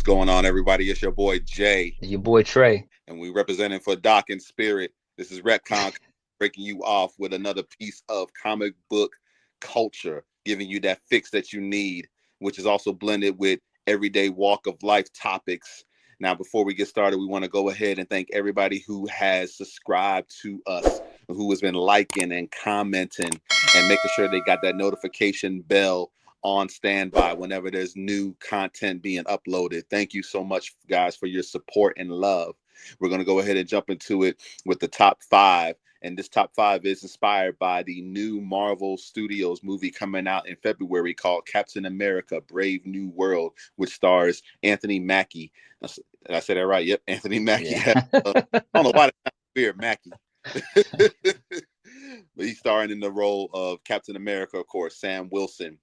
going on, everybody? It's your boy Jay, Your boy Trey. and we representing for Doc and Spirit. This is Retcon breaking you off with another piece of comic book culture, giving you that fix that you need, which is also blended with everyday walk of life topics. Now, before we get started, we want to go ahead and thank everybody who has subscribed to us, who has been liking and commenting and making sure they got that notification bell on standby whenever there's new content being uploaded. Thank you so much, guys, for your support and love. We're going to go ahead and jump into it with the top five. And this top five is inspired by the new Marvel Studios movie coming out in February called Captain America Brave New World, which stars Anthony Mackie. Did I say that right? Yep, Anthony Mackie. Yeah. I don't know why that's weird, Mackie. But he's starring in the role of Captain America, of course, Sam Wilson,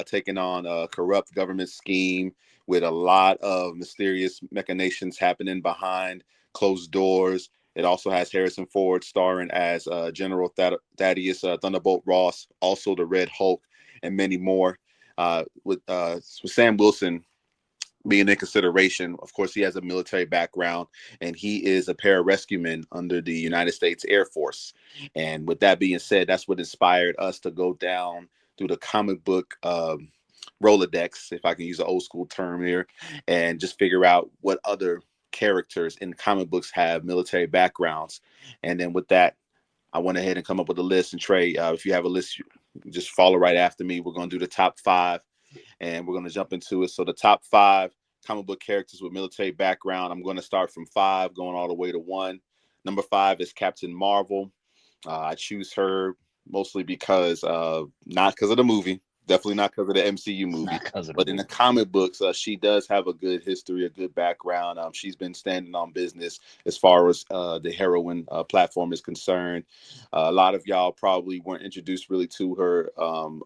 taking on a corrupt government scheme with a lot of mysterious machinations happening behind closed doors. It also has Harrison Ford starring as General Thaddeus Thunderbolt Ross, also the Red Hulk, and many more. With Sam Wilson being in consideration, of course, he has a military background and he is a pararescueman under the United States Air Force. And with that being said, that's what inspired us to go down through the comic book Rolodex, if I can use an old school term here, and just figure out what other characters in comic books have military backgrounds. And then with that, I went ahead and come up with a list. And Trey, if you have a list, just follow right after me. We're going to do the top five and we're going to jump into it. So the top five comic book characters with military background. I'm going to start from five, going all the way to one. Number five is Captain Marvel. I choose her mostly because not because of the movie, definitely not because of the MCU movie, Not because of the but in the movie. comic books, she does have a good history, a good background. She's been standing on business as far as the heroine platform is concerned. A lot of y'all probably weren't introduced really to her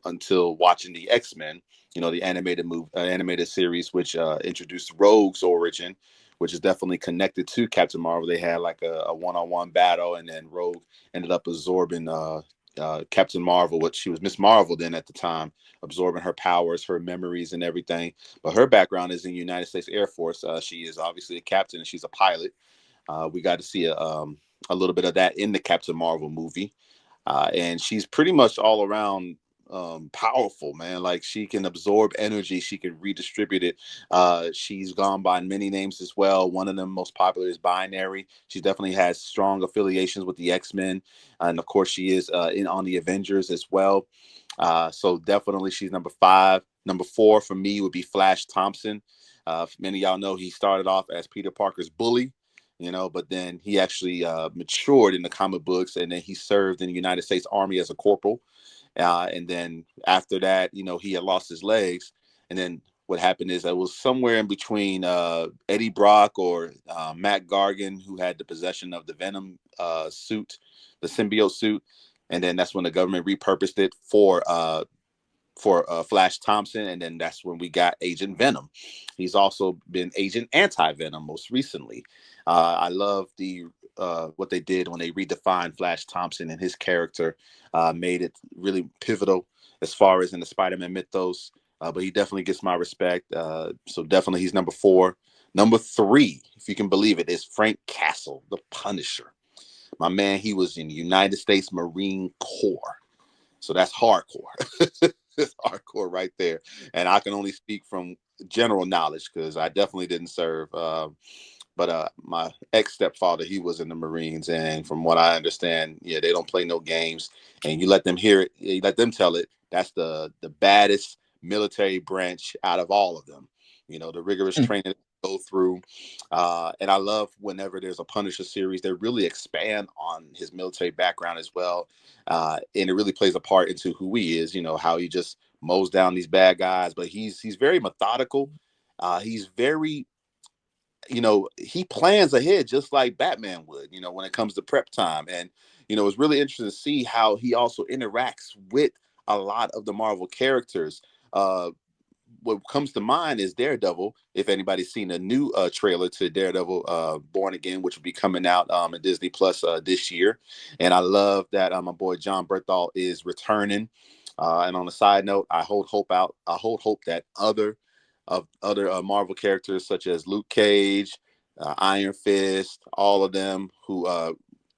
until watching the X-Men, the animated series, which introduced Rogue's origin, which is definitely connected to Captain Marvel. They had like a one-on-one battle, and then Rogue ended up absorbing Captain Marvel, what she was Miss Marvel then at the time, absorbing her powers, her memories, and everything. But her background is in the United States Air Force. She is obviously a captain and she's a pilot. We got to see a little bit of that in the Captain Marvel movie. And she's pretty much all around powerful, man. Like she can absorb energy, she can redistribute it. She's gone by many names as well. One of them most popular is Binary. She definitely has strong affiliations with the X-Men, and of course she is in on the Avengers as well. So definitely she's number five. Number four for me would be Flash Thompson. Many of y'all know he started off as Peter Parker's bully, but then he actually matured in the comic books, and then he served in the United States Army as a corporal. And then after that, he had lost his legs. And then what happened is it was somewhere in between Eddie Brock or Matt Gargan, who had the possession of the Venom suit, the symbiote suit. And then that's when the government repurposed it for Flash Thompson, and then that's when we got Agent Venom. He's also been Agent Anti Venom most recently. I love the what they did when they redefined Flash Thompson and his character, made it really pivotal as far as in the Spider-Man mythos. But he definitely gets my respect. So definitely he's number four. Number three, if you can believe it, is Frank Castle, the Punisher. My man, he was in the United States Marine Corps. So that's hardcore. It's hardcore right there. And I can only speak from general knowledge because I definitely didn't serve. But my ex stepfather, he was in the Marines, and from what I understand, yeah, they don't play no games. And you let them hear it, you let them tell it. That's the baddest military branch out of all of them. The rigorous Mm. training they go through, and I love whenever there's a Punisher series, they really expand on his military background as well, and it really plays a part into who he is. How he just mows down these bad guys, but he's very methodical. He's very he plans ahead just like Batman would, when it comes to prep time. And, it's really interesting to see how he also interacts with a lot of the Marvel characters. What comes to mind is Daredevil. If anybody's seen a new trailer to Daredevil Born Again, which will be coming out at Disney Plus this year. And I love that my boy John Berthal is returning. And on a side note, I hold hope that other of other Marvel characters such as Luke Cage, Iron Fist, all of them who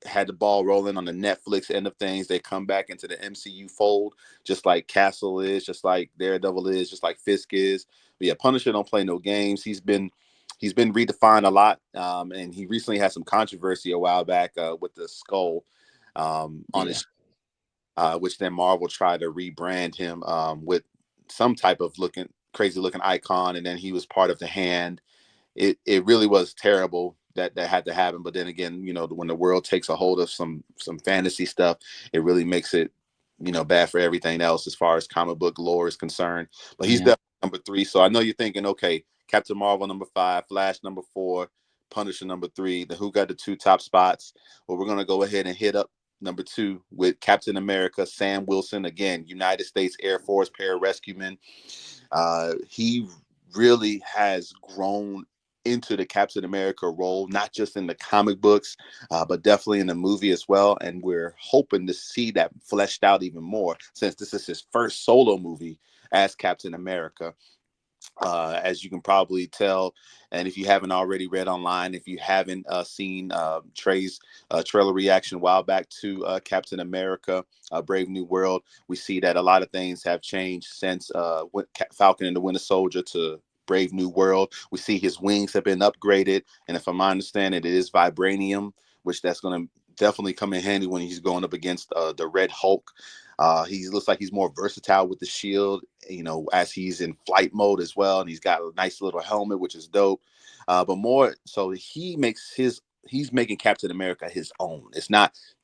had the ball rolling on the Netflix end of things. They come back into the MCU fold, just like Castle is, just like Daredevil is, just like Fisk is. But yeah, Punisher don't play no games. He's been redefined a lot, and he recently had some controversy a while back with the skull on Yeah. his, which then Marvel tried to rebrand him with some type of looking crazy looking icon, and then he was part of the Hand. It really was terrible that had to happen. But then again, when the world takes a hold of some fantasy stuff, it really makes it bad for everything else as far as comic book lore is concerned. But he's Yeah. definitely number three. So I know you're thinking, okay, Captain Marvel number five, Flash number four, Punisher number three. Then who got the two top spots? Well, we're gonna go ahead and hit up number two with Captain America, Sam Wilson, again, United States Air Force pararescueman. He really has grown into the Captain America role, not just in the comic books, but definitely in the movie as well. And we're hoping to see that fleshed out even more since this is his first solo movie as Captain America. As you can probably tell, and if you haven't already read online, if you haven't seen Trey's trailer reaction a while back to Captain America, Brave New World, we see that a lot of things have changed since Falcon and the Winter Soldier to Brave New World. We see his wings have been upgraded, and if I'm understanding, it is vibranium, which that's going to definitely come in handy when he's going up against the Red Hulk. He looks like he's more versatile with the shield, as he's in flight mode as well, and he's got a nice little helmet, which is dope. But more so, he's making Captain America his own.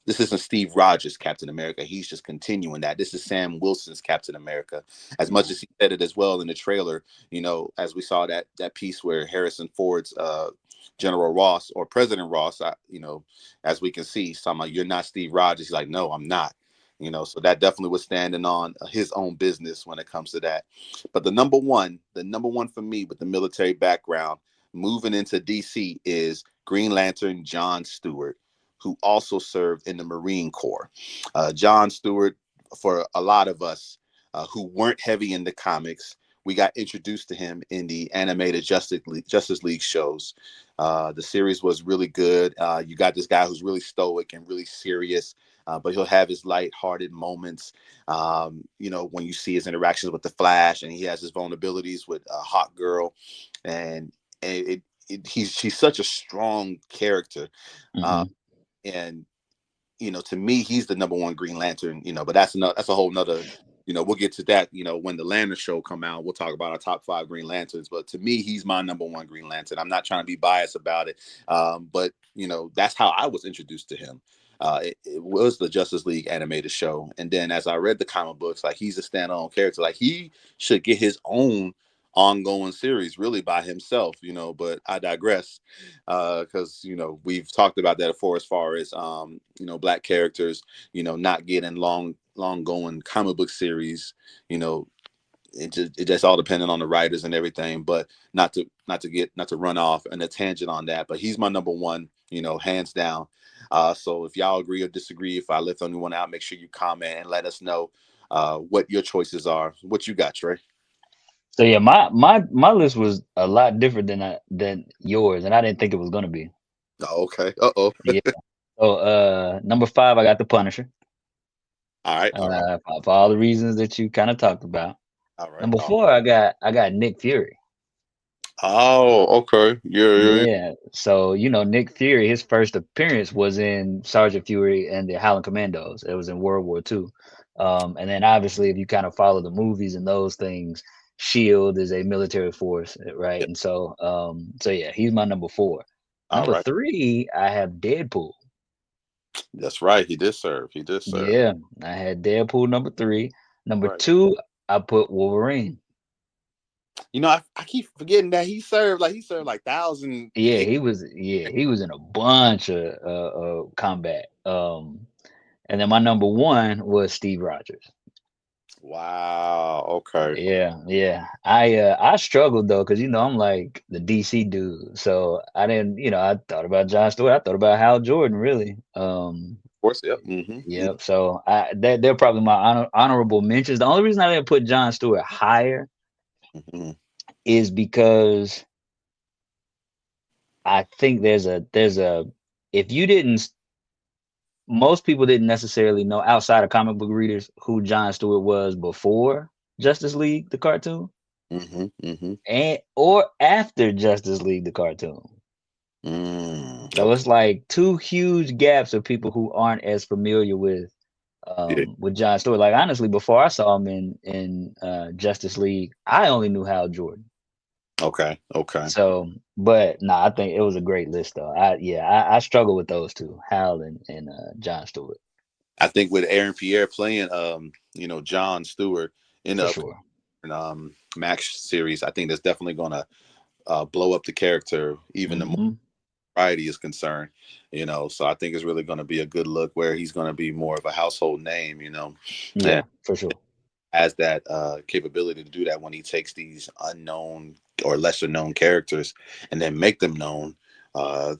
This isn't Steve Rogers Captain America. He's just continuing that. This is Sam Wilson's Captain America. As much Yeah. as he said it as well in the trailer, as we saw that piece where Harrison Ford's General Ross or President Ross, as we can see, he's talking about, you're not Steve Rogers. He's like, no, I'm not. So that definitely was standing on his own business when it comes to that. But the number one for me with the military background moving into DC is Green Lantern John Stewart, who also served in the Marine Corps. John Stewart, for a lot of us who weren't heavy in the comics, we got introduced to him in the animated Justice League shows. The series was really good. You got this guy who's really stoic and really serious, but he'll have his light-hearted moments. When you see his interactions with the Flash, and he has his vulnerabilities with Hawk Girl, and she's such a strong character, uh, Hmm. and to me, he's the number one Green Lantern. But that's a whole nother. We'll get to that. When the Lantern show come out, we'll talk about our top five Green Lanterns. But to me, he's my number one Green Lantern. I'm not trying to be biased about it, but that's how I was introduced to him. It was the Justice League animated show, and then as I read the comic books, like he's a standalone character. Like he should get his own ongoing series really by himself. But I digress because we've talked about that before as far as black characters not getting long going comic book series. you know it just all depending on the writers and everything, but not to run off on a tangent on that, but he's my number one, hands down. So if y'all agree or disagree, if I left anyone out, make sure you comment and let us know what your choices are. What you got, Trey? So yeah, my list was a lot different than yours, and I didn't think it was gonna be. Oh, okay. Uh-oh. Yeah. So number five, I got the Punisher. All right, all right, For all the reasons that you kind of talked about. all right. Number four, I got Nick Fury. Oh, okay. Yeah, yeah, yeah. Yeah. So Nick Fury, his first appearance was in Sergeant Fury and the Howling Commandos. It was in World War II. And then obviously, if you kind of follow the movies and those things, Shield is a military force, right? Yeah. And so yeah, he's my number four. All Number right. three, I have Deadpool. That's right. He did serve. He did serve. Yeah, I had Deadpool number three. Number Right. two, I put Wolverine. I keep forgetting that he served like thousand. Yeah, he was in a bunch of combat. And then my number one was Steve Rogers. Wow. Okay. Yeah. I struggled though, because I'm like the DC dude. So I didn't, I thought about John Stewart, I thought about Hal Jordan, really. Of course. Yep. Hmm. Yep. So they're probably my honorable mentions. The only reason I didn't put John Stewart higher Hmm. is because I think there's a if you didn't most people didn't necessarily know outside of comic book readers who John Stewart was before Justice League the cartoon Mm-hmm. Mm-hmm. and or after Justice League the cartoon. So Okay. it's like two huge gaps of people who aren't as familiar Yeah. with John Stewart. Like honestly, before I saw him in Justice League, I only knew Hal Jordan. Okay. Okay. So, but nah, I think it was a great list though. I struggle with those two, Hal and John Stewart I think with Aaron Pierre playing, John Stewart in for the sure. Max series, I think that's definitely going to blow up the character even the more Hmm. variety is concerned. So I think it's really going to be a good look where he's going to be more of a household name. And Yeah, for sure. has that capability to do that when he takes these unknown or lesser known characters and then make them known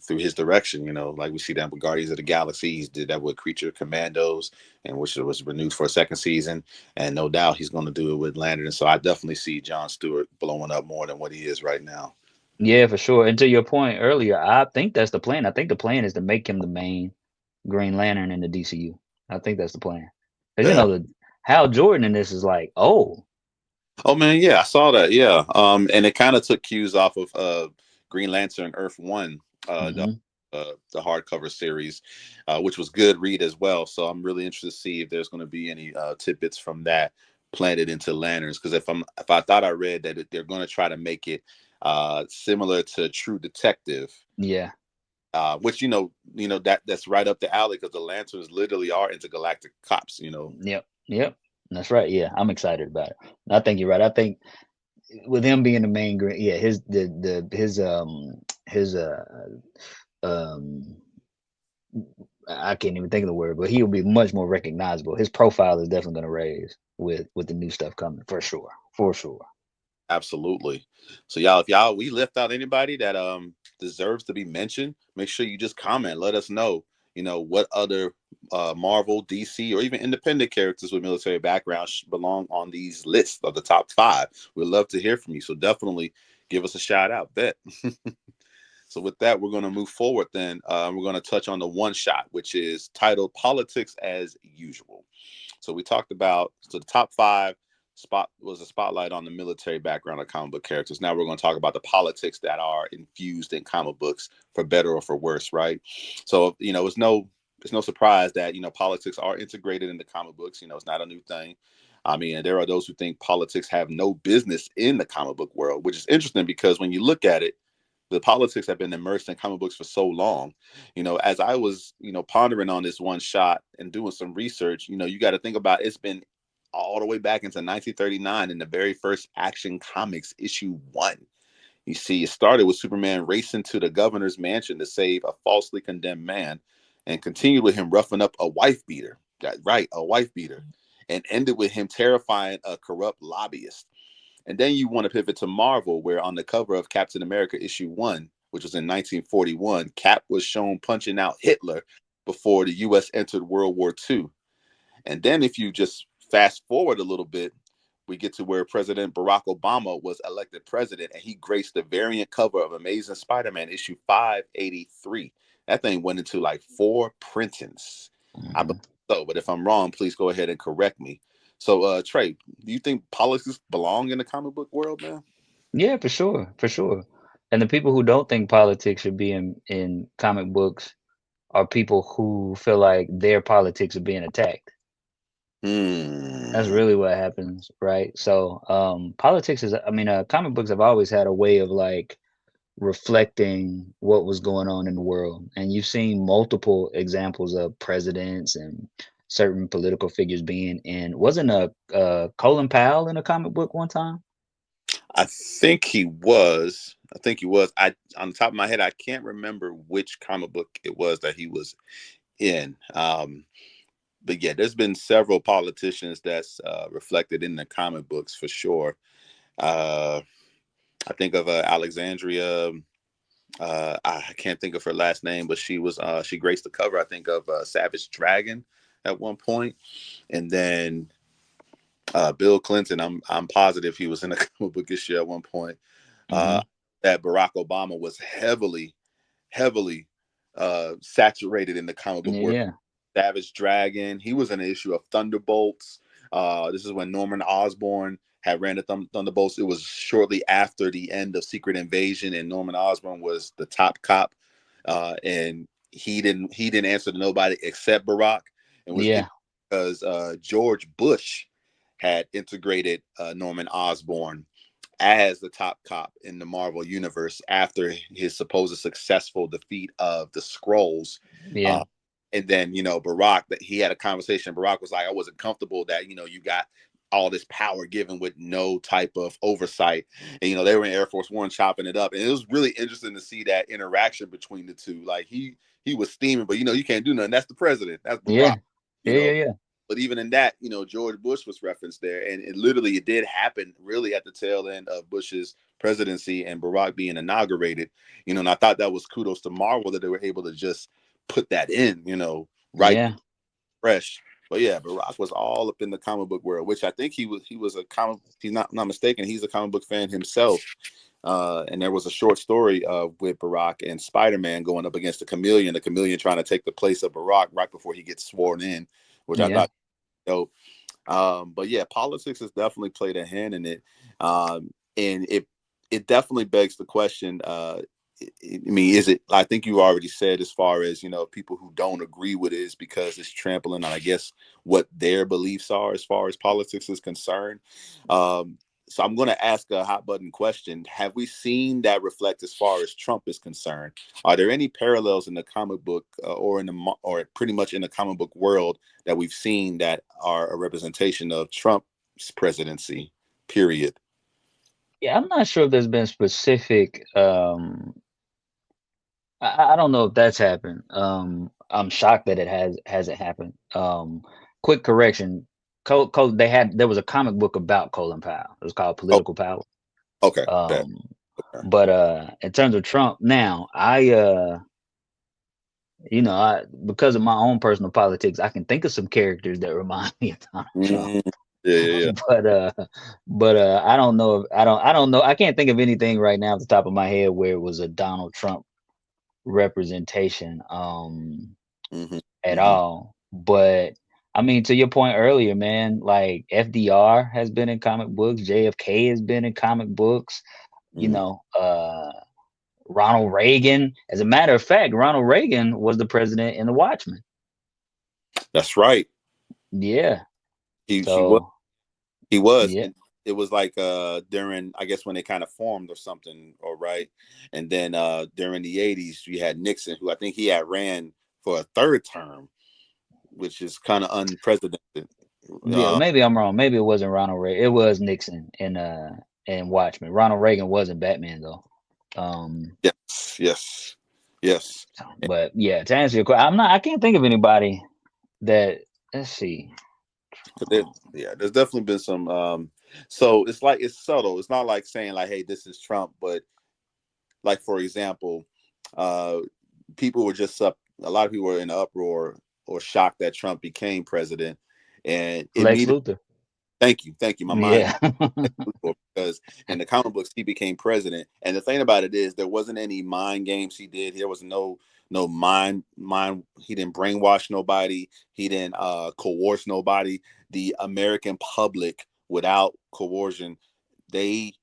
through his direction. Like we see that with Guardians of the Galaxy. He did that with Creature Commandos, and which was renewed for a second season. And no doubt he's going to do it with Lantern. So I definitely see John Stewart blowing up more than what he is right now. Yeah, for sure. And to your point earlier, I think that's the plan. I think the plan is to make him the main Green Lantern in the DCU. I think that's the plan. Because Yeah. the Hal Jordan in this is like, oh, Oh man, yeah, I saw that. Yeah. And it kind of took cues off of Green Lantern Earth One, the hmm the hardcover series, which was good read as well. So I'm really interested to see if there's going to be any tidbits from that planted into Lanterns. Because if I thought I read that they're going to try to make it similar to True Detective, yeah, which that's right up the alley because the Lanterns literally are intergalactic cops. yep. That's right. Yeah, I'm excited about it. I think you're right. I think with him being the main Green, yeah, his um I can't even think of the word, but he'll be much more recognizable. His profile is definitely going to raise with the new stuff coming for sure, for sure. Absolutely. So y'all, if y'all we left out anybody that deserves to be mentioned, make sure you just comment. Let us know. What other Marvel, DC, or even independent characters with military backgrounds belong on these lists of the top 5. We'd love to hear from you. So definitely give us a shout out. Bet. So with that, we're going to move forward. Then we're going to touch on the one shot, which is titled "Politics as Usual." So we talked about the top 5 spot was a spotlight on the military background of comic book characters. Now we're going to talk about the politics that are infused in comic books for better or for worse, right? So it's no surprise that politics are integrated into comic books. It's not a new thing. I mean, there are those who think politics have no business in the comic book world, which is interesting because when you look at it, the politics have been immersed in comic books for so long. As I was pondering on this one shot and doing some research, you got to think about it's been all the way back into 1939 in the very first Action Comics issue 1. You see, it started with Superman racing to the governor's mansion to save a falsely condemned man, and continued with him roughing up a wife beater. That right, a wife beater, and ended with him terrifying a corrupt lobbyist. And then you want to pivot to Marvel, where on the cover of Captain America issue 1, which was in 1941, Cap was shown punching out Hitler before the US entered World War II. And then if you just fast forward a little bit, we get to where President Barack Obama was elected president and he graced the variant cover of Amazing Spider-Man issue 583. That thing went into like 4 printings. I believe Hmm. so, but if I'm wrong, please go ahead and correct me. So, Trey, do you think politics belong in the comic book world, man? Yeah, for sure, for sure. And the people who don't think politics should be in comic books are people who feel like their politics are being attacked. That's Hmm. really what happens, right? So, politics is, I mean, comic books have always had a way of like reflecting what was going on in the world. And you've seen multiple examples of presidents and certain political figures being in, wasn't Colin Powell in a comic book one time? I think he was. I think he was. I on the top of my head, I can't remember which comic book it was that he was in. But yeah, there's been several politicians that's reflected in the comic books for sure. Uh, I think of Alexandria. I can't think of her last name, but she graced the cover. I think of Savage Dragon at one point, and then Bill Clinton. I'm positive he was in a comic book issue at one point. Uh, Hmm. that Barack Obama was heavily saturated in the comic book world. Yeah, Savage Dragon. He was in an issue of Thunderbolts. This is when Norman Osborn had ran the Thunderbolts. It was shortly after the end of Secret Invasion, and Norman Osborn was the top cop, and he didn't answer to nobody except Barack, and was yeah, because George Bush had integrated Norman Osborn as the top cop in the Marvel universe after his supposed successful defeat of the Skrulls. yeah, Uh, and then, Barack, that he had a conversation. Barack was like, I wasn't comfortable that, you got all this power given with no type of oversight. And, they were in Air Force One chopping it up. And it was really interesting to see that interaction between the two. Like he was steaming, but you can't do nothing. That's the president. That's Barack, yeah, you yeah, know. yeah, But even in that, George Bush was referenced there, and it did happen really at the tail end of Bush's presidency and Barack being inaugurated. And I thought that was kudos to Marvel that they were able to just put that in, right yeah, fresh. But yeah, Barack was all up in the comic book world, which I think he was a comic. He's not mistaken. He's a comic book fan himself. And there was a short story with Barack and Spider-Man going up against the Chameleon trying to take the place of Barack right before he gets sworn in, which I yeah. thought dope. But yeah, politics has definitely played a hand in it, and it definitely begs the question. I mean, is it? I think you already said as far as people who don't agree with it is because it's trampling on, I guess, what their beliefs are as far as politics is concerned. Um, so I'm going to ask a hot button question: have we seen that reflect as far as Trump is concerned? Are there any parallels in the comic book or pretty much in the comic book world that we've seen that are a representation of Trump's presidency? Period. Yeah, I'm not sure if there's been specific. I don't know if that's happened. I'm shocked that it hasn't happened. Quick correction. There was a comic book about Colin Powell. It was called Oh, Political Power. okay. That. Um, Okay. but in terms of Trump, now because of my own personal politics, I can think of some characters that remind me of Donald Trump. Mm, yeah, yeah, yeah. But I don't know if I don't know. I can't think of anything right now at the top of my head where it was a Donald Trump representation Hmm. at Hmm. all. But I mean, to your point earlier, man, like FDR has been in comic books, JFK has been in comic books, you Hmm. know, Ronald Reagan. As a matter of fact, Ronald Reagan was the president in The Watchmen. That's right. Yeah. He was. So He was, yeah, and it was like during, I guess, when they kind of formed or something, or right, and then during the '80s we had Nixon, who I think he had ran for a third term, which is kind of unprecedented. yeah. Uh, Maybe I'm wrong. Maybe it wasn't Ronald Reagan. It was Nixon in Watchmen. Ronald Reagan wasn't Batman though. Um, yes, yes, yes. but yeah, to answer your question, I can't think of anybody that. Let's see. There, yeah, there's definitely been some. So it's like it's subtle. It's not like saying like, "Hey, this is Trump," but like for example, uh, people were just up. A lot of people were in uproar or shocked that Trump became president, and Lex immediately, Luthor. thank you. My mind Yeah. because in the comic books he became president, and the thing about it is there wasn't any mind games he did. There was no mind. He didn't brainwash nobody. He didn't coerce nobody. The American public, without coercion, they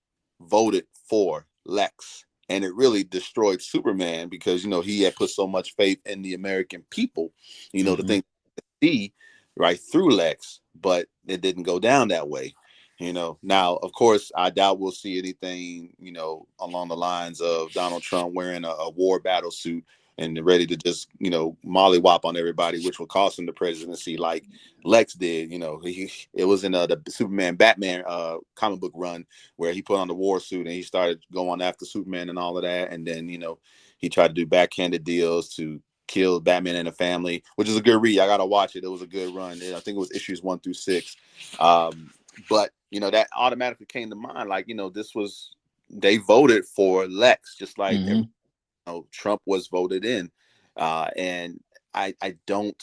voted for Lex. And it really destroyed Superman because he had put so much faith in the American people, to Hmm. think see right through Lex, but it didn't go down that way. Now of course I doubt we'll see anything, along the lines of Donald Trump wearing a war battle suit and ready to just, mollywop on everybody, which will cost him the presidency like Lex did. It was in the Superman Batman comic book run where he put on the war suit and he started going after Superman and all of that, and then he tried to do backhanded deals to kill Batman and the Family, which is a good read. I gotta watch it. It was a good run. I think it was issues 1 through 6. But that automatically came to mind. Like this was they voted for Lex, just like Hmm. Trump was voted in, and I don't.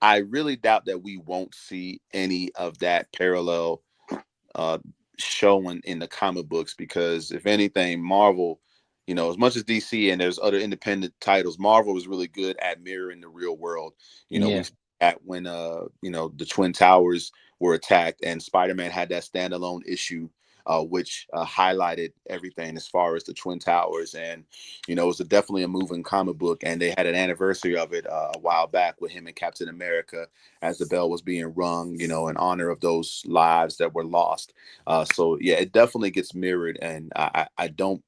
I really doubt that we won't see any of that parallel uh, showing in the comic books, because if anything, Marvel, as much as DC and there's other independent titles, Marvel was really good at mirroring the real world. We Yeah. at when the Twin Towers were attacked and Spider-Man had that standalone issue, which highlighted everything as far as the Twin Towers. And it was definitely a moving comic book, and they had an anniversary of it a while back with him and Captain America as the bell was being rung, in honor of those lives that were lost. So yeah, it definitely gets mirrored, and I don't,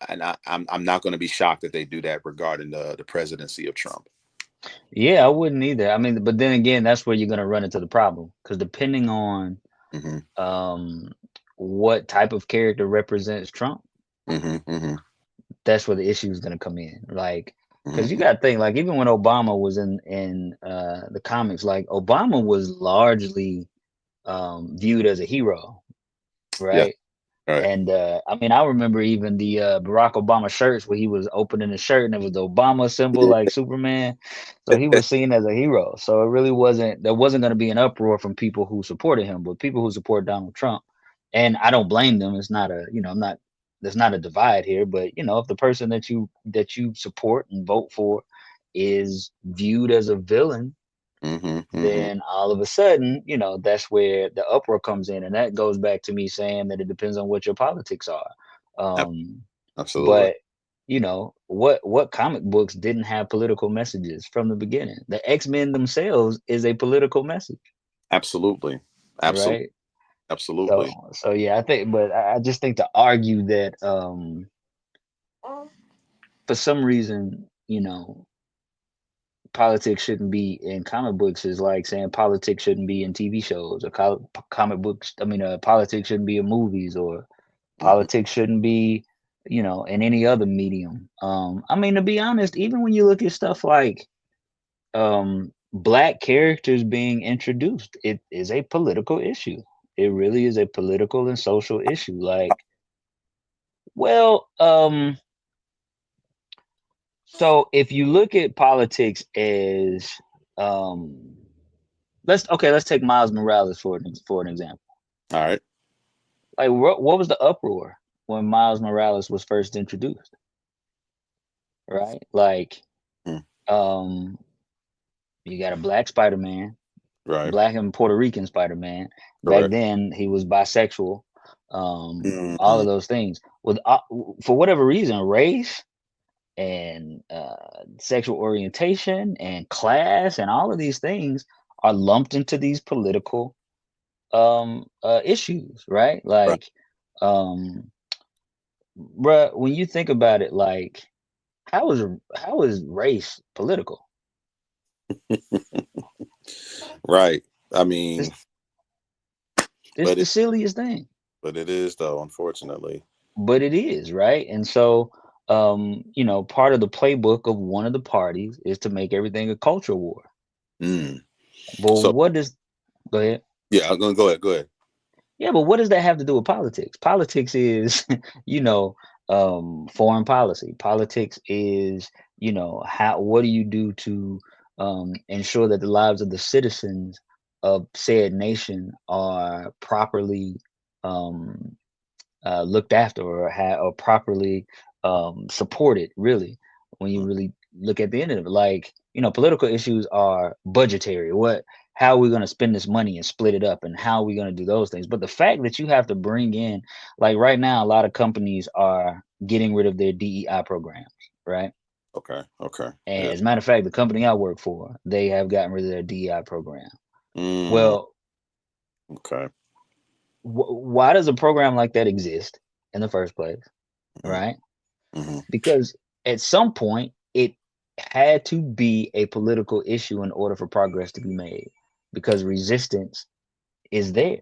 and I'm not going to be shocked that they do that regarding the presidency of Trump. Yeah, I wouldn't either. I mean, but then again, that's where you're gonna run into the problem. Because depending on Hmm. um what type of character represents Trump, Hmm. Hmm. that's where the issue is gonna come in. Like, because you Hmm. gotta think, like, even when Obama was in the comics, like Obama was largely viewed as a hero, Yeah. right? Right. And I mean, I remember even the Barack Obama shirts where he was opening the shirt and it was the Obama symbol, like Superman. So he was seen as a hero. So it really wasn't, there wasn't going to be an uproar from people who supported him, but people who support Donald Trump. And I don't blame them. It's not a, I'm not, there's not a divide here. But if the person that you support and vote for is viewed as a villain, Hmm. Hmm. then all of a sudden, that's where the uproar comes in. And that goes back to me saying that it depends on what your politics are. Um, Absolutely. but what comic books didn't have political messages from the beginning? The X-Men themselves is a political message, Absolutely. Absolutely. right? Absolutely. So yeah, I think, but I just think to argue that for some reason, politics shouldn't be in comic books is like saying politics shouldn't be in TV shows or comic books. I mean, politics shouldn't be in movies, or Hmm. politics shouldn't be, in any other medium. I mean, to be honest, even when you look at stuff like black characters being introduced, it is a political issue. It really is a political and social issue. Like, well, so if you look at politics as um let's take Miles Morales for an example. All right. Like, what was the uproar when Miles Morales was first introduced, right? Like, Mm. um, you got a black Spider-Man, Right. black and Puerto Rican Spider-Man. Back Correct. then, he was bisexual. All of Hmm. those things. With for whatever reason, race and sexual orientation and class and all of these things are lumped into these political issues, right? Right. Like, um bruh, when you think about it, like, how is race political? Right. I mean, It's it's but the it silliest thing, but it is though, unfortunately. but it is, right? And so, part of the playbook of one of the parties is to make everything a culture war. Mm. But So what does Go ahead. yeah, I'm gonna go ahead. Go ahead. Yeah, but what does that have to do with politics? Politics is, foreign policy. Politics is, how what do you do to ensure that the lives of the citizens of said nation are properly um, looked after, or properly supported, really, when you Mm. really look at the end of it. Like, political issues are budgetary. How are we going to spend this money and split it up, and how are we going to do those things? But the fact that you have to bring in, like, right now, a lot of companies are getting rid of their DEI programs, right? Okay. Okay. And Yeah. as a matter of fact, the company I work for, they have gotten rid of their DEI program. Mm. Well, Okay. why does a program like that exist in the first place, Mm. right? Hmm. Because at some point it had to be a political issue in order for progress to be made, because resistance is there.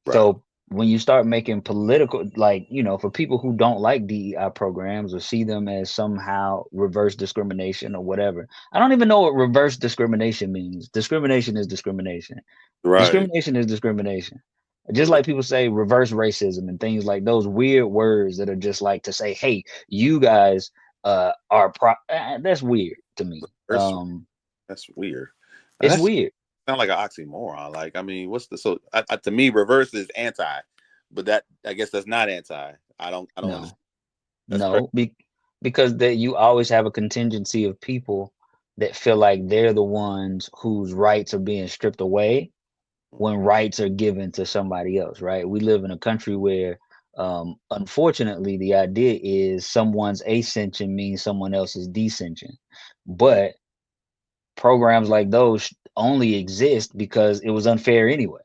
Right. So when you start making political, like, for people who don't like DEI programs or see them as somehow reverse discrimination or whatever, I don't even know what reverse discrimination means. Discrimination is discrimination. Right. Discrimination is discrimination. Just like people say reverse racism and things like those weird words that are just like to say, hey, you guys that's weird to me. That's that's weird. It's That's weird. sound like an oxymoron. Like, I mean, what's the so to me, reverse is anti, but that I guess that's not anti. I don't understand. No, That's crazy. no, because that you always have a contingency of people that feel like they're the ones whose rights are being stripped away when rights are given to somebody else, right? We live in a country where, unfortunately, the idea is someone's ascension means someone else's descension. Mm. But programs like those only exist because it was unfair anyway,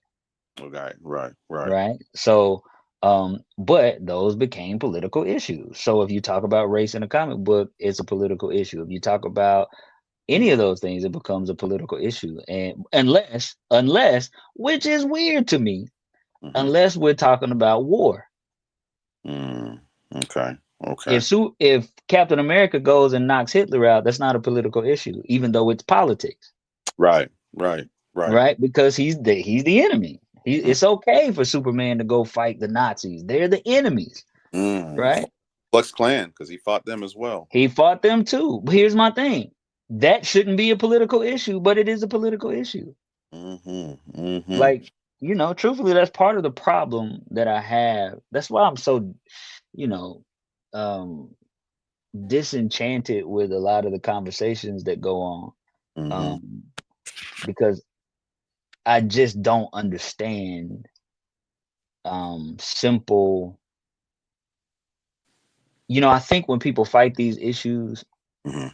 Okay, right. right? So, but those became political issues. So if you talk about race in a comic book, it's a political issue. If you talk about any of those things, it becomes a political issue. And unless, which is weird to me, Mm-hmm. unless we're talking about war. Mm. Okay, okay. If Captain America goes and knocks Hitler out, that's not a political issue, even though it's politics, Right. right? Because he's the enemy. Mm. It's okay for Superman to go fight the Nazis. They're the enemies, Mm. right? Flux Clan, because he fought them as well. He fought them too. But here's my thing. That shouldn't be a political issue, but it is a political issue. Mm-hmm. Mm-hmm. Like, truthfully, that's part of the problem that I have. That's why I'm so, you know, um, disenchanted with a lot of the conversations that go on. Mm-hmm. Um, because I just don't understand simple. I think when people fight these issues, Mm-hmm.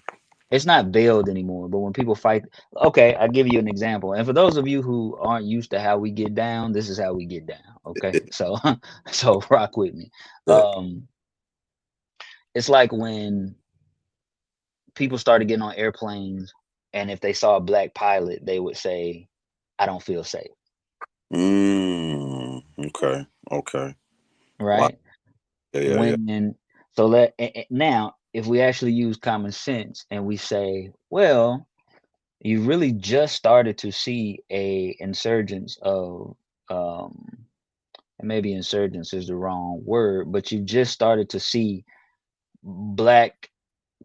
it's not veiled anymore. But when people fight, okay, I'll give you an example. And for those of you who aren't used to how we get down, this is how we get down. Okay, so so rock with me. Good. It's like when people started getting on airplanes, and if they saw a black pilot, they would say, "I don't feel safe." Mm. Okay. Okay. Wow. Right? Yeah. When so let now, if we actually use common sense and we say, well, you really just started to see a insurgence of um and maybe insurgence is the wrong word, but you just started to see black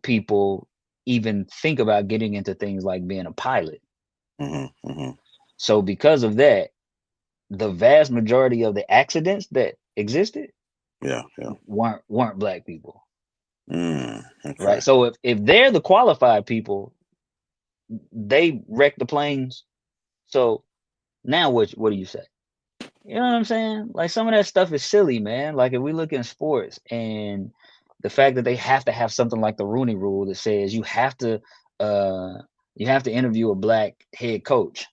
people even think about getting into things like being a pilot. Mm-hmm. Mm-hmm. So because of that, the vast majority of the accidents that existed Yeah. Yeah. weren't black people, right? Okay. So if they're the qualified people, they wreck the planes. So now what do you say? You know what I'm saying? Like some of that stuff is silly, man. Like if we look in sports and the fact that they have to have something like the Rooney Rule that says uh you have to interview a black head coach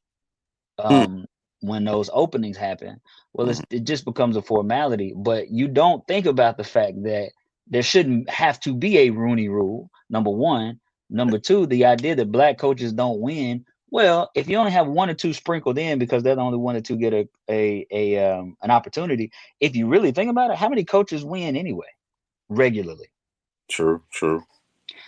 Mm. um when those openings happen. Well, Mm-hmm. it just becomes a formality, but you don't think about the fact that there shouldn't have to be a Rooney Rule. Number one. Number two, the idea that black coaches don't win. Well, if you only have one or two sprinkled in because they're the only one or two get an opportunity, if you really think about it, how many coaches win anyway regularly? True. True.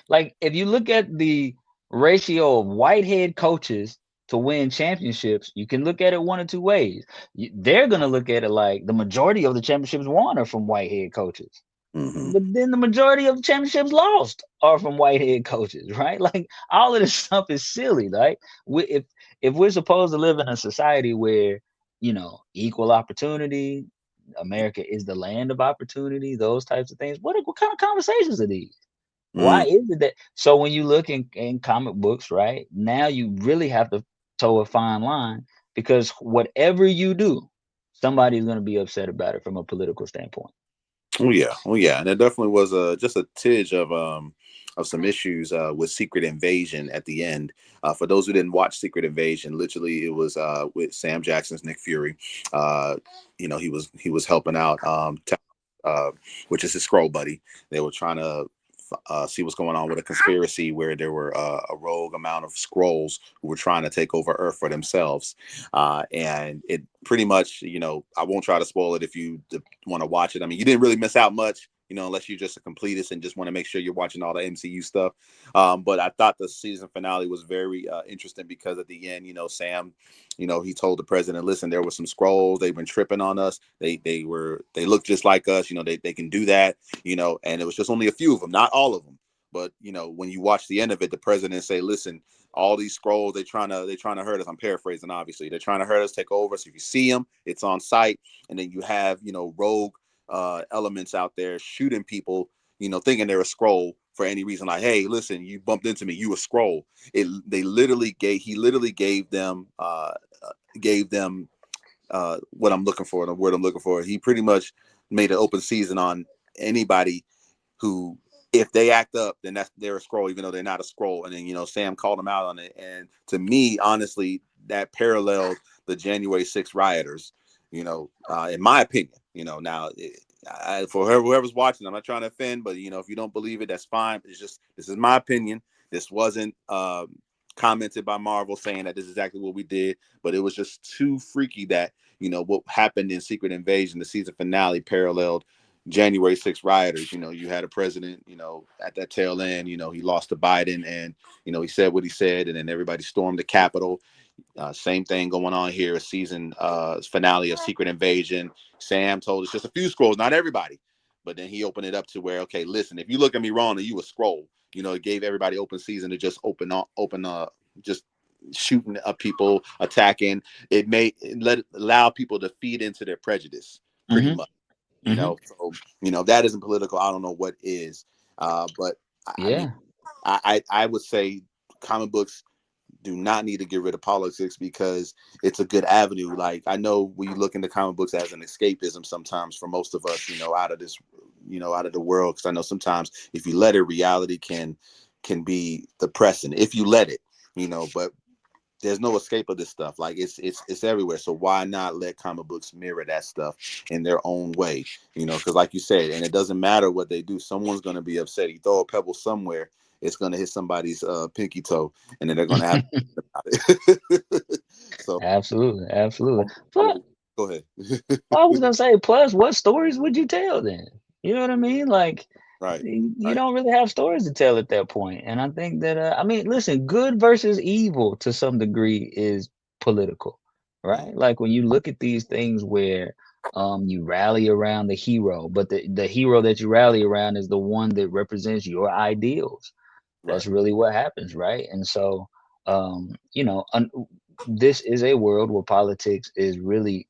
Like if you look at the ratio of white head coaches to win championships, you can look at it one or two ways. They're gonna look at it like the majority of the championships won are from white head coaches. Mm-hmm. But then the majority of the championships lost are from white head coaches, right? Like all of this stuff is silly. Like if we're supposed to live in a society where equal opportunity, America is the land of opportunity, those types of things. What kind of conversations are these? Why Mm. is it that? So when you look in comic books, right now you really have to toe a fine line because whatever you do, somebody's going to be upset about it from a political standpoint. Oh yeah. Oh yeah. And there definitely was just a tidge of some issues with Secret Invasion at the end. For those who didn't watch Secret Invasion, literally it was with Sam Jackson's Nick Fury. Uh, he was helping out which is his scroll buddy. They were trying to see what's going on with a conspiracy where there were a rogue amount of scrolls who were trying to take over Earth for themselves. And it pretty much, I won't try to spoil it if you want to watch it. I mean, you didn't really miss out much, unless you're just a completist and just want to make sure you're watching all the MCU stuff. But I thought the season finale was very interesting because at the end, Sam, he told the president, listen, there were some scrolls. They've been tripping on us. They look just like us. They can do that, and it was just only a few of them, not all of them. But, when you watch the end of it, the president say, listen, all these scrolls, they trying to hurt us. I'm paraphrasing, obviously. They're trying to hurt us, take over. So if you see them, it's on site, and then you have rogue elements out there shooting people, thinking they're a scroll for any reason. Like, hey, listen, you bumped into me, you a scroll. He literally gave them what I'm looking for, the word I'm looking for. He pretty much made an open season on anybody who, if they act up, then they're a scroll, even though they're not a scroll. And then Sam called him out on it. And to me, honestly, that paralleled the January 6th rioters. In my opinion. Now for whoever's watching, I'm not trying to offend, but if you don't believe it, that's fine. It's just, this is my opinion. This wasn't commented by Marvel saying that this is exactly what we did, but it was just too freaky that what happened in Secret Invasion, the season finale, paralleled January 6th rioters. You had a president, at that tail end, he lost to Biden, and he said what he said, and then everybody stormed the Capitol. Same thing going on here, a season finale of Secret Invasion. Sam told us just a few scrolls, not everybody, but then he opened it up to where, okay, listen, if you look at me wrong and you a scroll, it gave everybody open season to just just shooting up people, attacking. Allow people to feed into their prejudice, pretty much. So that isn't political. I don't know what is, but I mean, Yeah. I would say comic books do not need to get rid of politics, because it's a good avenue. Like, I know we look into comic books as an escapism sometimes for most of us, out of this, out of the world. Because I know sometimes if you let it, reality can be depressing if you let it, but there's no escape of this stuff. Like, it's everywhere. So why not let comic books mirror that stuff in their own way? Because like you said, and it doesn't matter what they do, someone's going to be upset. You throw a pebble somewhere, it's going to hit somebody's pinky toe, and then they're going to have to about it. So Absolutely. I'm But go ahead. I was gonna say, plus, what stories would you tell then? You know what I mean? Like, Right, you right. don't really have stories to tell at that point. And I think that, I mean, listen, good versus evil to some degree is political, Mm, right? Like when you look at these things where you rally around the hero, but the hero that you rally around is the one that represents your ideals. right. That's really what happens, right? And so, this is a world where politics is really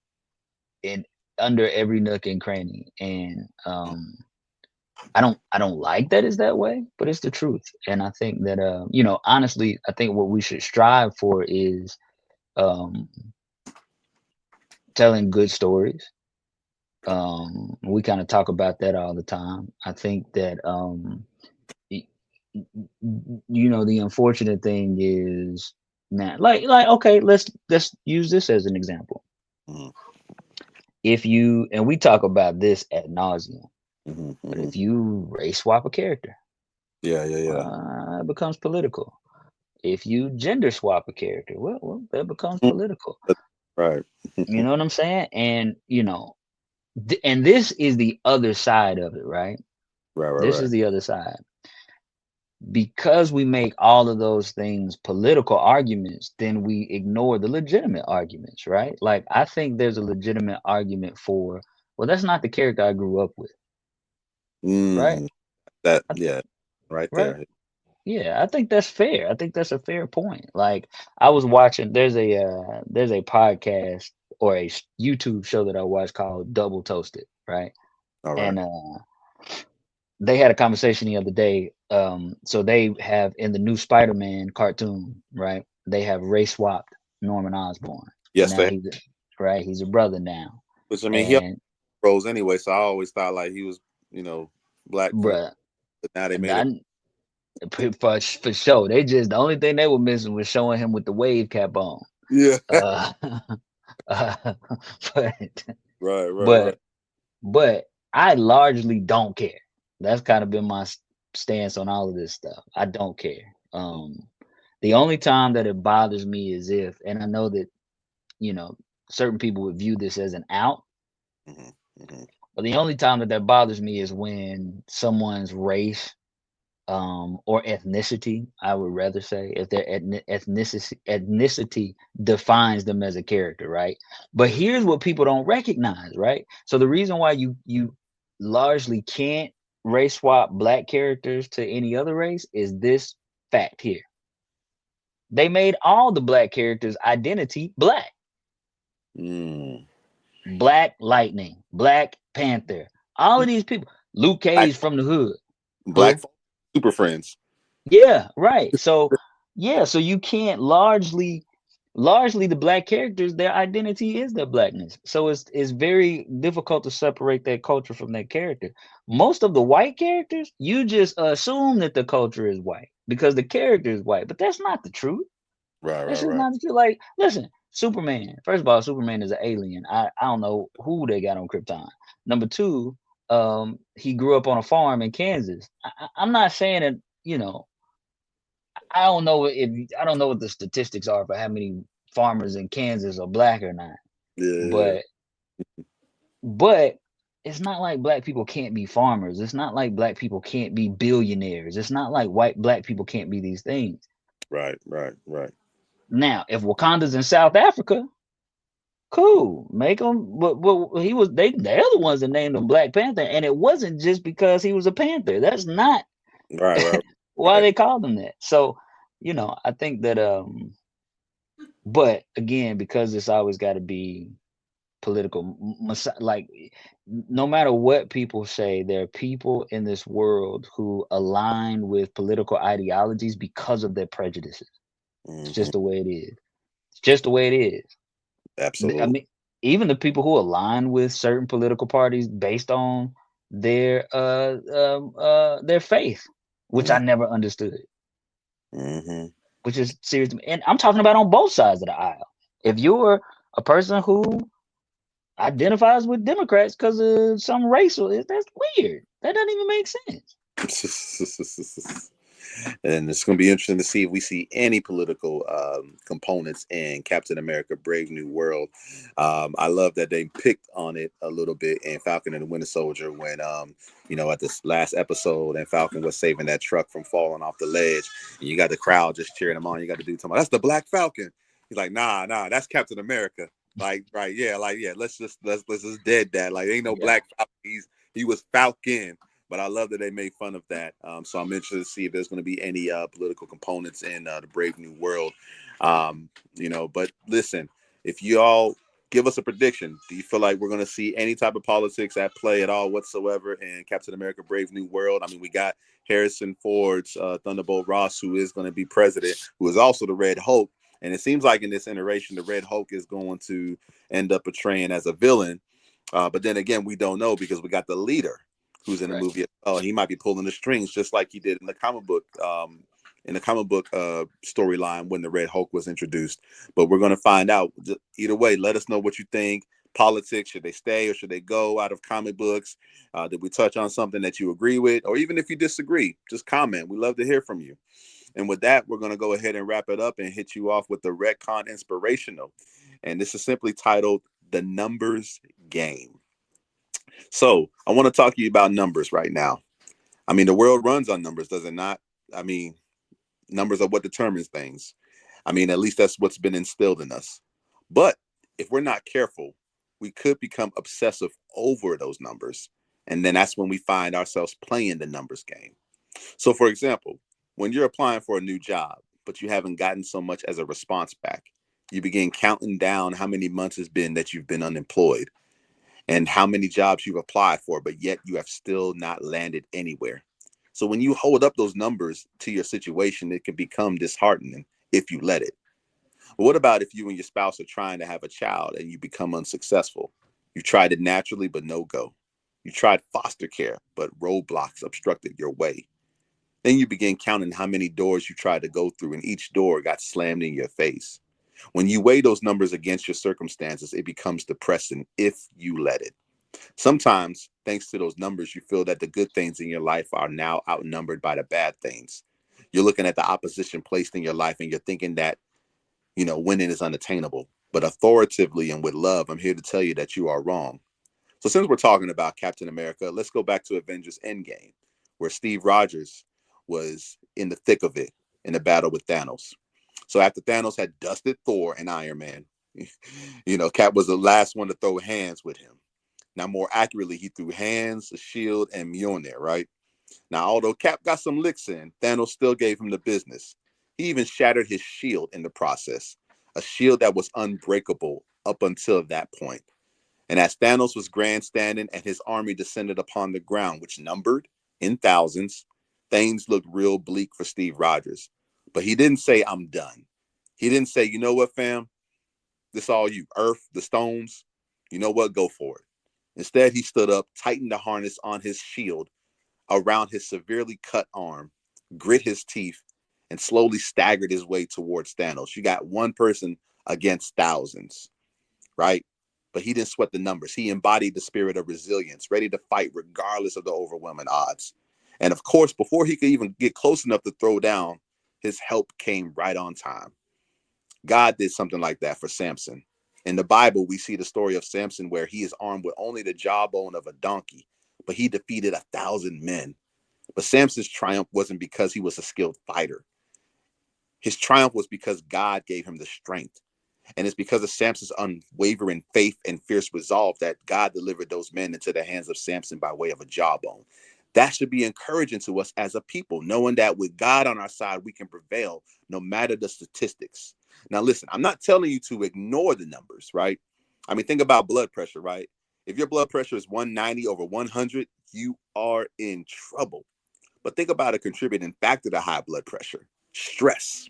in under every nook and cranny. And Mm, I don't like that it's that way, but it's the truth. And I think that honestly, I think what we should strive for is um telling good stories. We kind of talk about that all the time. I think that y- the unfortunate thing is, now, like okay, let's use this as an example. mm, If you, and we talk about this ad nauseum, but mm. if you race swap a character, Yeah, yeah, yeah. it becomes political. If you gender swap a character, well, that becomes Mm, political. right. You know what I'm saying? And and this is the other side of it, right? Right, right, This is right. the other side. Because we make all of those things political arguments, then we ignore the legitimate arguments, right? Like, I think there's a legitimate argument for, well, that's not the character I grew up with, right? Mm, that, I, yeah, right right? there. Yeah, I think that's fair. I think that's a fair point. Like, I was watching, there's a podcast or a YouTube show that I watch called Double Toasted, right? All right. And they had a conversation the other day. So they have, in the new Spider-Man cartoon, right? They have race swapped Norman Osborn. Yes, Now they. he's a brother now. Which, I mean, he And rose anyway, so I always thought like he was, black for, bruh, but now they made it. I, for sure, they just, the only thing they were missing was showing him with the wave cap on. Yeah. Uh, uh but Right, right, right. but but I largely don't care. That's kind of been my stance on all of this stuff. I don't care. The only time that it bothers me is if, and I know that you know certain people would view this as an out, Mm-hmm, mm-hmm, but the only time that bothers me is when someone's race or ethnicity, I would rather say, if their ethnicity defines them as a character, right? But here's what people don't recognize, right? So the reason why you largely can't race swap black characters to any other race is this fact here. They made all the black characters identity black. Mm. Black Lightning, Black Panther, all of these people. Luke Black, Cage from the hood. Black Who? Super Friends. Yeah, right. So yeah, so you can't largely the black characters, their identity is their blackness. So it's very difficult to separate that culture from that character. Most of the white characters, you just assume that the culture is white because the character is white, but that's not the truth. Right, That's right, just right. not the truth. Like, listen, Superman. First of all, Superman is an alien. I don't know who they got on Krypton. Number two, he grew up on a farm in Kansas. I'm not saying that, I don't know if I don't know what the statistics are for how many farmers in Kansas are black or not. Yeah, But but it's not like black people can't be farmers. It's not like black people can't be billionaires. It's not like white black people can't be these things. right, right, right. Now, if Wakanda's in South Africa, cool, make him. But he was they're the ones that named him Black Panther, and it wasn't just because he was a panther. That's not Right, right, why right. they called him that. So, I think that but again, because it's always got to be political, like no matter what people say, there are people in this world who align with political ideologies because of their prejudices. It's Hmm. just the way it is. It's just the way it is. I Absolutely. mean, even the people who align with certain political parties based on their faith, which I never understood, Mm-hmm. which is serious. And I'm talking about on both sides of the aisle. If you're a person who identifies with Democrats because of some racial, that's weird. That doesn't even make sense. And it's going to be interesting to see if we see any political components in Captain America: Brave New World. I love that they picked on it a little bit in Falcon and the Winter Soldier when, at this last episode, and Falcon was saving that truck from falling off the ledge, and you got the crowd just cheering him on. You got the dude talking about, "That's the Black Falcon." He's like, "Nah, that's Captain America." Like, right, yeah, like, yeah. Let's just dead that. Like, ain't no Yeah. Black Falcon. He was Falcon. But I love that they made fun of that. So I'm interested to see if there's going to be any political components in the Brave New World. But listen, if you all give us a prediction, do you feel like we're going to see any type of politics at play at all whatsoever in Captain America: Brave New World? I mean, we got Harrison Ford's Thunderbolt Ross, who is going to be president, who is also the Red Hulk. And it seems like in this iteration, the Red Hulk is going to end up portraying as a villain. But then again, we don't know because we got the leader who's in the Right. movie. Oh, he might be pulling the strings just like he did in the comic book. Storyline when the Red Hulk was introduced. But we're going to find out. Either way, let us know what you think. Politics, should they stay or should they go out of comic books? Did we touch on something that you agree with? Or even if you disagree, just comment. We love to hear from you. And with that, we're going to go ahead and wrap it up and hit you off with the Retcon Inspirational. And this is simply titled The Numbers Game. So I want to talk to you about numbers right now. I mean, the world runs on numbers, does it not? I mean, numbers are what determines things. I mean, at least that's what's been instilled in us. But if we're not careful, we could become obsessive over those numbers. And then that's when we find ourselves playing the numbers game. So, for example, when you're applying for a new job, but you haven't gotten so much as a response back, you begin counting down how many months it's been that you've been unemployed and how many jobs you've applied for, but yet you have still not landed anywhere. So when you hold up those numbers to your situation, it can become disheartening if you let it. But what about if you and your spouse are trying to have a child and you become unsuccessful? You tried it naturally, but no go. You tried foster care, but roadblocks obstructed your way. Then you begin counting how many doors you tried to go through, and each door got slammed in your face. When you weigh those numbers against your circumstances, it becomes depressing if you let it. Sometimes, thanks to those numbers, you feel that the good things in your life are now outnumbered by the bad things. You're looking at the opposition placed in your life and you're thinking that, winning is unattainable. But authoritatively and with love, I'm here to tell you that you are wrong. So, since we're talking about Captain America, let's go back to Avengers Endgame, where Steve Rogers was in the thick of it in the battle with Thanos. So, after Thanos had dusted Thor and Iron Man, Cap was the last one to throw hands with him. Now, more accurately, he threw hands, a shield, and Mjolnir, right? Now, although Cap got some licks in, Thanos still gave him the business. He even shattered his shield in the process, a shield that was unbreakable up until that point. And as Thanos was grandstanding and his army descended upon the ground, which numbered in thousands, things looked real bleak for Steve Rogers. But he didn't say, I'm done. He didn't say, you know what, fam? This all you. Earth, the stones, you know what? Go for it. Instead, he stood up, tightened the harness on his shield around his severely cut arm, grit his teeth, and slowly staggered his way towards Thanos. You got one person against thousands, right? But he didn't sweat the numbers. He embodied the spirit of resilience, ready to fight regardless of the overwhelming odds. And of course, before he could even get close enough to throw down, his help came right on time. God did something like that for Samson. In the Bible, we see the story of Samson where he is armed with only the jawbone of a donkey, but he defeated 1,000 men. But Samson's triumph wasn't because he was a skilled fighter. His triumph was because God gave him the strength. And it's because of Samson's unwavering faith and fierce resolve that God delivered those men into the hands of Samson by way of a jawbone. That should be encouraging to us as a people, knowing that with God on our side, we can prevail no matter the statistics. Now, listen, I'm not telling you to ignore the numbers, right? I mean, think about blood pressure, right? If your blood pressure is 190 over 100, you are in trouble. But think about a contributing factor to high blood pressure: stress.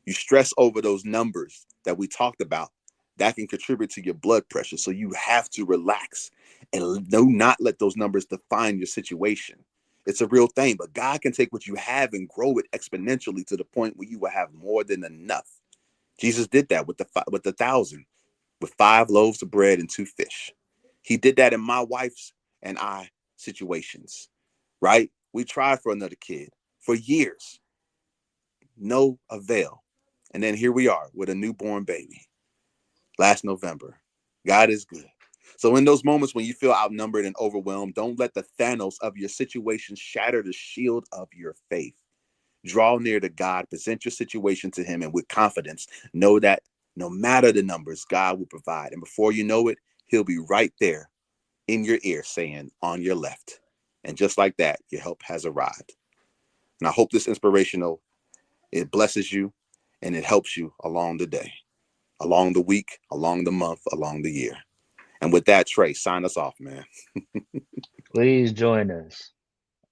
You stress over those numbers that we talked about, that can contribute to your blood pressure. So you have to relax and do not let those numbers define your situation. It's a real thing, but God can take what you have and grow it exponentially to the point where you will have more than enough. Jesus did that with the thousand, with 5 loaves of bread and 2 fish. He did that in my wife's and I situations, right? We tried for another kid for years, no avail. And then here we are with a newborn baby last November. God is good. So in those moments when you feel outnumbered and overwhelmed, don't let the Thanos of your situation shatter the shield of your faith. Draw near to God, present your situation to him, and with confidence, know that no matter the numbers, God will provide. And before you know it, he'll be right there in your ear saying, on your left. And just like that, your help has arrived. And I hope this inspirational, it blesses you and it helps you along the day, along the week, along the month, along the year. And with that, Trey, sign us off, man. Please join us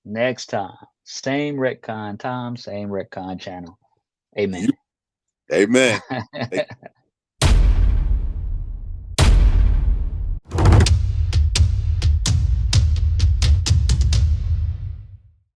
next time. Same Retcon time, same Retcon channel. You, Amen. amen.